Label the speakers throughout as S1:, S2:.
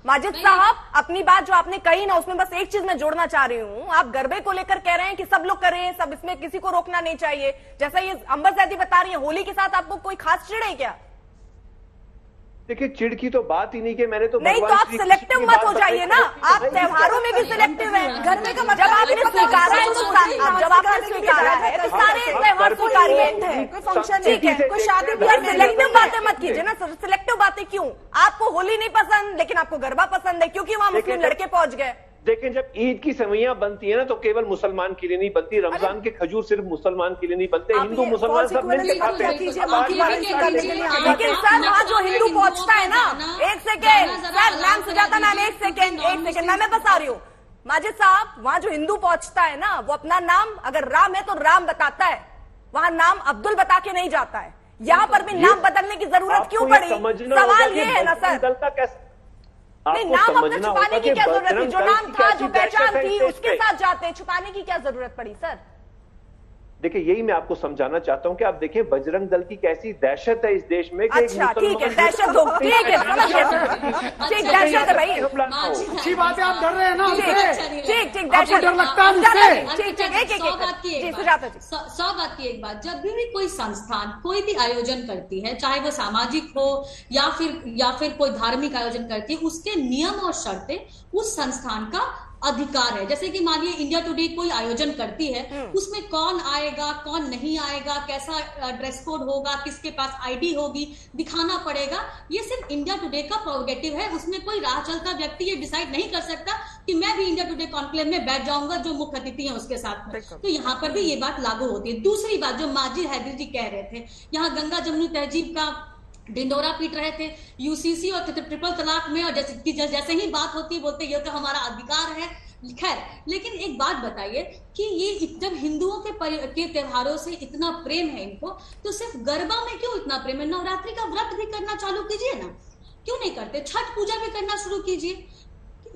S1: माजिद साहब, अपनी बात जो आपने कही ना, उसमें बस एक चीज मैं जोड़ना चाह रही हूँ। आप गरबे को लेकर कह रहे हैं कि सब लोग करें, सब, इसमें किसी को रोकना नहीं चाहिए। जैसा ये अंबर ज़ैदी बता रही है, होली के साथ आपको कोई खास चिढ़ है क्या?
S2: देखिए, चिढ़ की तो बात ही नहीं कि मैंने तो
S1: नहीं, तो आप सिलेक्टिव मत हो जाइए ना। आप त्योहारों में भी सिलेक्टिव हैं। गरबे का मतलब आपने स्वीकारा है, जब आपने स्वीकारा है तो सारे त्योहार स्वीकार्य हैं। कोई फंक्शन ठीक है, कोई शादी भी, सिलेक्टिव बातें मत कीजिए ना सर। सिलेक्टिव बातें क्यों? आपको होली नहीं पसंद लेकिन आपको गरबा पसंद है क्योंकि वहां मुस्लिम लड़के पहुंच गए।
S2: देखें, जब ईद की सवैयां बनती है ना तो केवल मुसलमान के लिए नहीं बनती, रमजान के खजूर सिर्फ मुसलमान के लिए नहीं बनते, हिंदू मुसलमान सब मिलकर खाते हैं।
S1: लेकिन सर वहाँ जो हिंदू पहुंचता है ना, एक second sir, ma'am Sujata ma'am, एक सेकेंड मैं बता रही हूँ। माजिद साहब, वहाँ जो हिंदू पहुंचता है ना, वो अपना नाम अगर राम है तो राम बताता है, वहाँ नाम अब्दुल बता के नहीं जाता है। यहाँ पर भी नाम बदलने की जरूरत क्यों पड़ी? सवाल ये है ना सर। नहीं, नाम अपने छुपाने की क्या जरूरत थी? जो नाम था, जो पहचान थी, उसके साथ जाते, छुपाने की क्या जरूरत पड़ी सर?
S2: देखिए, यही मैं आपको समझाना चाहता हूं कि आप देखिए बजरंग दल की कैसी दहशत है इस देश में।
S1: अच्छा ठीक है, दहशत हो, ठीक है, ठीक, दहशत है भाई,
S3: अच्छी बात है। आप डर रहे हैं ना?
S1: ठीक, दहशत
S3: डर लगता है।
S1: ठीक, एक
S4: 100 बात की एक बात, जब भी कोई संस्थान कोई भी आयोजन करती है, चाहे वो सामाजिक हो या फिर कोई धार्मिक आयोजन करती है, उसके नियम और शर्तें उस संस्थान का अधिकार है। जैसे कि मानिए इंडिया टुडे कोई आयोजन करती है, उसमें कौन आएगा, कौन नहीं आएगा, कैसा ड्रेस कोड होगा, किसके पास आईडी होगी, दिखाना पड़ेगा। ये सिर्फ इंडिया टुडे का प्रोरोगेटिव है। उसमें कोई राह चलता व्यक्ति ये डिसाइड नहीं कर सकता कि मैं भी इंडिया टुडे कॉन्क्लेव में बैठ जाऊंगा जो मुख्य अतिथि है उसके साथ में। तो यहाँ पर भी ये बात लागू होती है। दूसरी बात जो माजिद हैदरी जी कह रहे थे, यहाँ गंगा जमुनी तहजीब का ढिंडोरा पीट रहे थे यूसीसी और ट्रिपल तलाक में, और जैसे ही बात होती है बोलते ये तो हमारा अधिकार है। खैर, लेकिन एक बात बताइए कि ये जब हिंदुओं के त्योहारों से इतना प्रेम है इनको, तो सिर्फ गरबा में क्यों इतना प्रेम है? नवरात्रि का व्रत भी करना चालू कीजिए ना, क्यों नहीं करते? छठ पूजा भी करना शुरू कीजिए,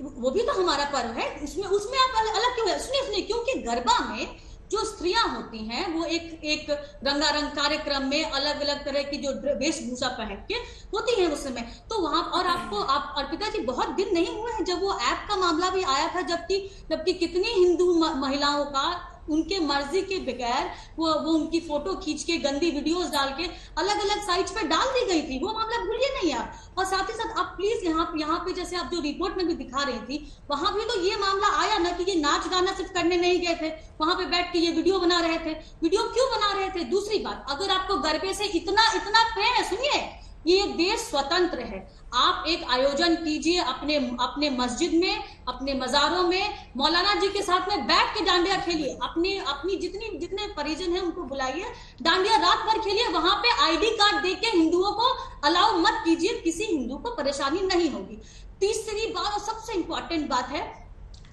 S4: वो भी तो हमारा पर्व है। उसमें आप अलग क्यों है? सुनिए, क्योंकि गरबा में जो स्त्रियां होती हैं वो एक रंगारंग कार्यक्रम में अलग अलग तरह की जो वेशभूषा पहन के होती है उस समय। तो वहां, और आप अर्पिता जी, बहुत दिन नहीं हुए हैं जब वो ऐप का मामला भी आया था, जबकि कितनी हिंदू महिलाओं का उनके मर्जी के बगैर वो उनकी फोटो खींच के गंदी वीडियोस डाल के अलग अलग साइट्स पे डाल दी गई थी। वो मामला भूलिए नहीं आप। और साथ ही साथ आप प्लीज यहाँ पे जैसे आप जो रिपोर्ट में भी दिखा रही थी, वहां भी तो ये मामला आया ना कि ये नाच गाना सिर्फ करने नहीं गए थे, वहां पे बैठ के ये वीडियो बना रहे थे। वीडियो क्यों बना रहे थे? दूसरी बात, अगर आपको गरबे से इतना प्रेम है, सुनिए, ये देश स्वतंत्र है। आप एक आयोजन कीजिए अपने मस्जिद में, अपने मजारों में, मौलाना जी के साथ में बैठ के डांडिया खेलिए। अपनी जितने परिजन हैं उनको बुलाइए, डांडिया रात भर खेलिए। वहां पे आईडी कार्ड देके हिंदुओं को अलाउ मत कीजिए, किसी हिंदू को परेशानी नहीं होगी। तीसरी बात और सबसे इंपॉर्टेंट बात है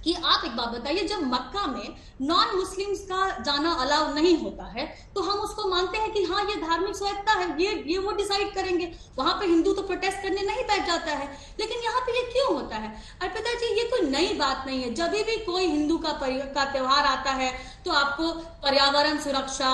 S4: कि आप एक बात बताइए, जब मक्का में नॉन मुस्लिम्स का जाना अलाउ नहीं होता है तो हम उसको मानते हैं कि हाँ ये धार्मिक स्वायत्ता है, ये वो डिसाइड करेंगे। वहां पे हिंदू तो प्रोटेस्ट करने नहीं बैठ जाता है, लेकिन यहाँ पे ये क्यों होता है? अर्पिता जी, ये कोई नई बात नहीं है। जब भी कोई हिंदू का त्योहार आता है तो आपको पर्यावरण सुरक्षा,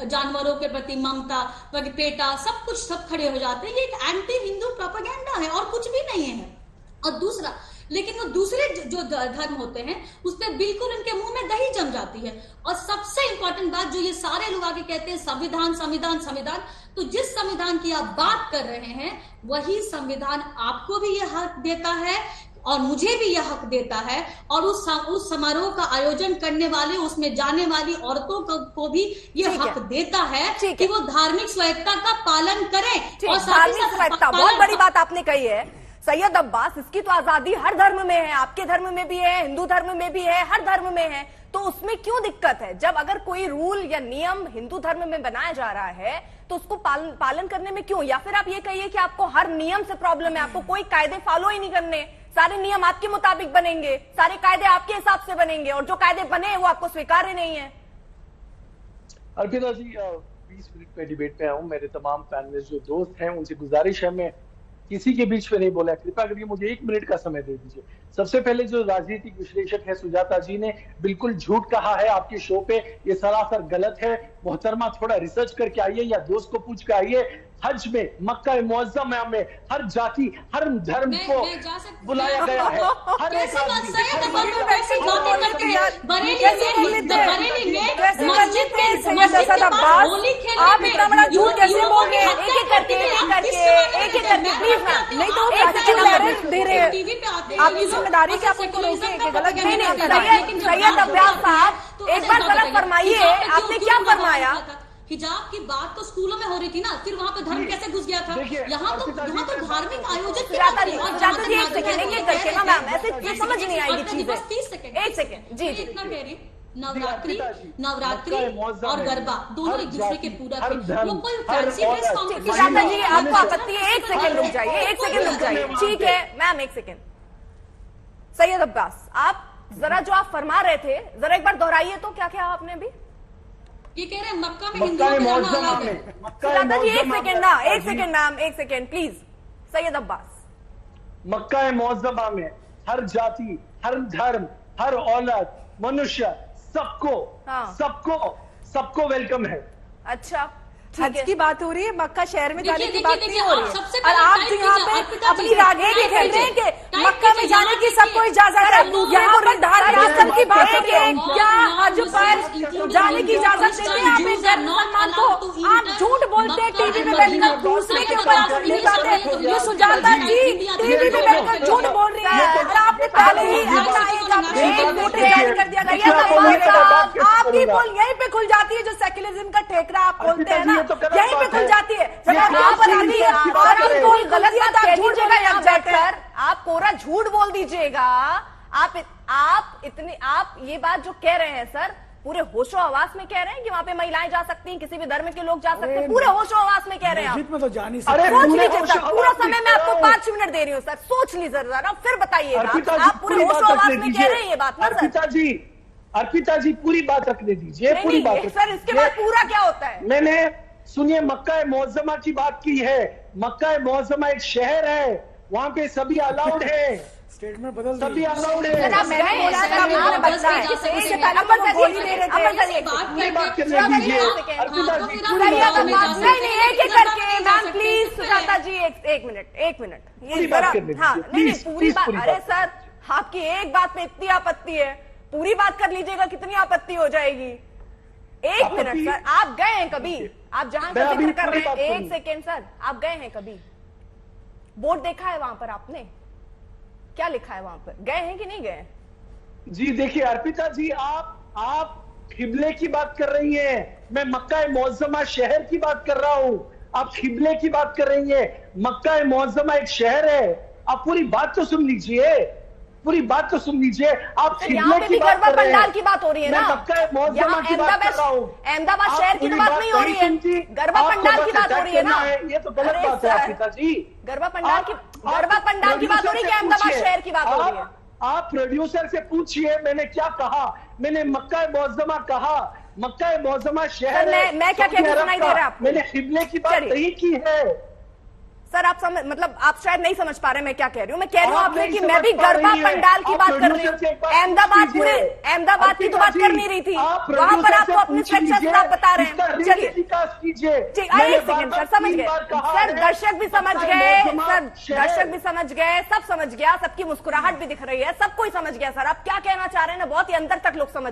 S4: जानवरों के प्रति ममता, वगपेटा, सब खड़े हो जाते हैं। ये एक एंटी हिंदू प्रोपेगेंडा है और कुछ भी नहीं है। और दूसरा, लेकिन वो दूसरे जो धर्म होते हैं उस पर बिल्कुल उनके मुंह में दही जम जाती है। और सबसे इंपॉर्टेंट बात जो ये सारे लोग आगे कहते हैं, संविधान संविधान संविधान, तो जिस संविधान की आप बात कर रहे हैं वही संविधान आपको भी ये हक देता है और मुझे भी यह हक देता है, और उस समारोह का आयोजन करने वाले, उसमें जाने वाली औरतों को भी यह हक देता है कि वो धार्मिक स्वायत्ता का पालन करें। और
S1: धार्मिक स्वायत्ता, बहुत बड़ी बात आपने कही है सैयद अब्बास। इसकी तो आजादी हर धर्म में है, आपके धर्म में भी है, हिंदू धर्म में भी है, हर धर्म में है। तो उसमें क्यों दिक्कत है? जब अगर कोई रूल या नियम हिंदू धर्म में बनाया जा रहा है तो उसको पालन करने में क्यों? या फिर आप ये कहिए कि आपको हर नियम से प्रॉब्लम है, आपको कोई कायदे फॉलो ही नहीं करने, सारे नियम आपके मुताबिक बनेंगे, सारे कायदे आपके हिसाब से बनेंगे, और जो कायदे बने वो आपको स्वीकार्य नहीं है।
S3: अर्पिता जी, 20 मिनट में डिबेट पे आऊं। मेरे तमाम पैनलिस्ट जो दोस्त हैं उनसे गुजारिश है, मैं किसी के बीच में नहीं बोला, कृपया करके मुझे 1 मिनट का समय दे दीजिए। सबसे पहले जो राजनीतिक विश्लेषक है सुजाता जी ने बिल्कुल झूठ कहा है आपके शो पे, ये सरासर गलत है। मोहतरमा, थोड़ा रिसर्च करके आइए या दोस्त को पूछ के आइए। हज में, मक्का मुअज़्ज़मा में हर जाति, हर धर्म को बुलाया गया है। हर एक
S1: आप इतना बड़ा झूठ कैसे बोल रहे हैं? एक एक करके नहीं तो दे रहे हैं। आपकी जिम्मेदारी क्या आपको रोके कि गलत नहीं। सैयद अब्बास साहब एक बार गलत फरमाइए, आपने क्या फरमाया?
S4: हिजाब की बात तो स्कूलों में हो रही थी ना, फिर वहाँ पे धर्म कैसे घुस गया था? यहाँ तो धार्मिक आयोजन की बात है।
S1: एक सेकंड करके ना मैम, ऐसे समझ नहीं आएगी चीजें।
S4: 30 सेकंड,
S1: एक सेकंड जी जी
S4: इतना कह रही नवरात्रि और गरबा दोनों एक दूसरे के पूरक है। वो कोई फैंसी ड्रेस कॉम्पिटिशन
S1: जी, आपको आपत्ति है? एक सेकंड रुक जाइए, एक सेकंड रुक जाइए। ठीक है मैम, एक सेकंड। सैयद अब्बास, आप जरा जो आप फरमा रहे थे जरा एक बार दोहराइए तो। क्या क्या आपने भी
S4: ये कह रहे हैं मक्का में हिंदुओं के जाना अलग है।
S1: जी एक सेकंड ना, एक सेकंड मैम, एक सेकंड प्लीज। सैयद अब्बास,
S3: मक्का मुअज़्ज़मा में हर जाति, हर धर्म, हर औलाद, मनुष्य सबको वेलकम है।
S1: अच्छा
S5: हज की बात हो रही है, मक्का शहर में जाने की
S4: देखिए,
S5: बात
S4: देखिए,
S5: नहीं हो रही
S4: सबसे
S5: है।
S4: पहले
S5: और आप
S4: टाइप
S5: जो यहाँ
S4: कीजिए,
S5: पे
S4: अर्पिता
S5: अपनी
S4: जी,
S5: रागे
S4: टाइप
S5: खेल रहे हैं
S4: कीजिए,
S5: कि
S4: टाइप
S5: मक्का में
S4: कीजिए,
S5: जाने की
S4: यहाँ
S5: सबको
S4: देखिए,
S5: इजाजत है। यहाँ पर धार्मिक की बात है
S4: और
S5: क्या हज
S4: non-Muslims
S5: पर
S4: including
S5: जाने की इजाजत देते हैं? आप
S4: Jews
S5: एक
S4: are not
S5: मुसलमान को
S4: allowed to
S5: आप
S4: enter
S5: झूठ बोलते हैं टीवी में बैठकर, दूसरे के ऊपर आप नहीं जाते। ये सुजाता जी टीवी में बैठकर झूठ बोल रही है और आपने पहले ही अपना एक वोटर जारी कर दिया था। आपकी पोल यहीं पे खुल जाती है, जो सेक्युलरिज्म का ठेकरा आप बोलते हैं ना, यहीं पे खुल जाती है। जब आप यहाँ पर आती है और आप कोई गलत बात आप झूठ जगह यहाँ बैठकर
S1: आप कोरा झूठ बोल दीजिएगा। आप ये बात जो कह रहे हैं सर, पूरे होशो आवाज में कह रहे हैं कि वहाँ पे महिलाएं जा सकती हैं, किसी भी धर्म के लोग जा सकते हैं, पूरे होशो आवाज में कह रहे हैं आप।
S5: में तो जानी
S1: सोच लीजिए सर, पूरा समय मैं आपको 5 मिनट दे रही हूँ सर, सोच लीजिए जरा, फिर बताइएगा। आप पूरे होशो आवाज में कह रहे हैं ये बात ना सर।
S3: अर्पिता जी पूरी बात रखने दीजिए, पूरी बात
S1: सर। इसके बाद पूरा क्या होता है?
S3: मैंने सुनिए, मक्का मुअज़्ज़मा की बात की है। मक्का मुअज़्ज़मा एक शहर है, वहाँ पे सभी अलाउड है,
S5: स्टेटमेंट बदल
S3: सभी अलाउड है।
S1: मैंने बोला था आपने बच्चा है, इससे पहले
S5: अमर गोली दे रहे थे।
S3: पूरी बात करने दीजिए अर्पिता जी,
S1: नहीं एक एक करके मैम प्लीज। सुजाता जी एक मिनट ये जरा, हाँ नहीं पूरी बात। अरे सर आपकी एक बात पे इतनी आपत्ति है, पूरी बात कर लीजिएगा, कितनी आपत्ति हो जाएगी। एक मिनट सर, आप गए हैं कभी? आप जहां का जिक्र कर रहे हैं, एक सेकेंड सर, आप गए हैं कभी? बोर्ड देखा है वहां पर आपने? क्या लिखा है वहां पर? गए हैं कि नहीं गए?
S3: जी देखिए अर्पिता जी, आप खिबले की बात कर रही हैं, मैं मक्का मुअज़्ज़मा शहर की बात कर रहा हूं। आप खिबले की बात कर रही हैं, मक्का मुअज़्ज़मा एक शहर है। आप पूरी बात तो सुन लीजिए, पूरी बात तो सुन लीजिए। आप खिबले की बात कर रहे हैं,
S1: पंडाल की बात हो रही है ना,
S3: मक्का मुअज़्ज़मा की बात कर रहा हूं।
S1: अहमदाबाद शहर की बात नहीं हो रही है, गरबा पंडाल की बात हो रही है ना।
S3: ये तो गलत बात है अर्पिता जी।
S1: गरबा पंडाल की बात हो रही है, अहमदाबाद शहर की बात हो रही है।
S3: आप प्रोड्यूसर से पूछिए मैंने क्या कहा। मैंने मक्का मुअज़्ज़मा कहा, मक्का मुअज़्ज़मा शहर है।
S1: मैं क्या कहती सुनाई दे रहा है आपको?
S3: मैंने खिबले की बात नहीं की है
S1: सर। आप मतलब आप शायद नहीं समझ पा रहे मैं क्या कह रही हूँ। मैं कह रही हूँ आपसे कि मैं भी गरबा पंडाल की बात कर रही हूँ। अहमदाबाद की तो बात कर नहीं रही थी, वहां पर आपको अपने स्ट्रक्चर से आप बता रहे हैं। चलिए एक सेकंड सर, समझ गए सर, दर्शक भी समझ गए सर, दर्शक भी समझ गए, सब समझ गया, सबकी मुस्कुराहट भी दिख रही है, सब कोई समझ गया सर। आप क्या कहना चाह रहे हैं ना, बहुत ही अंदर तक लोग समझ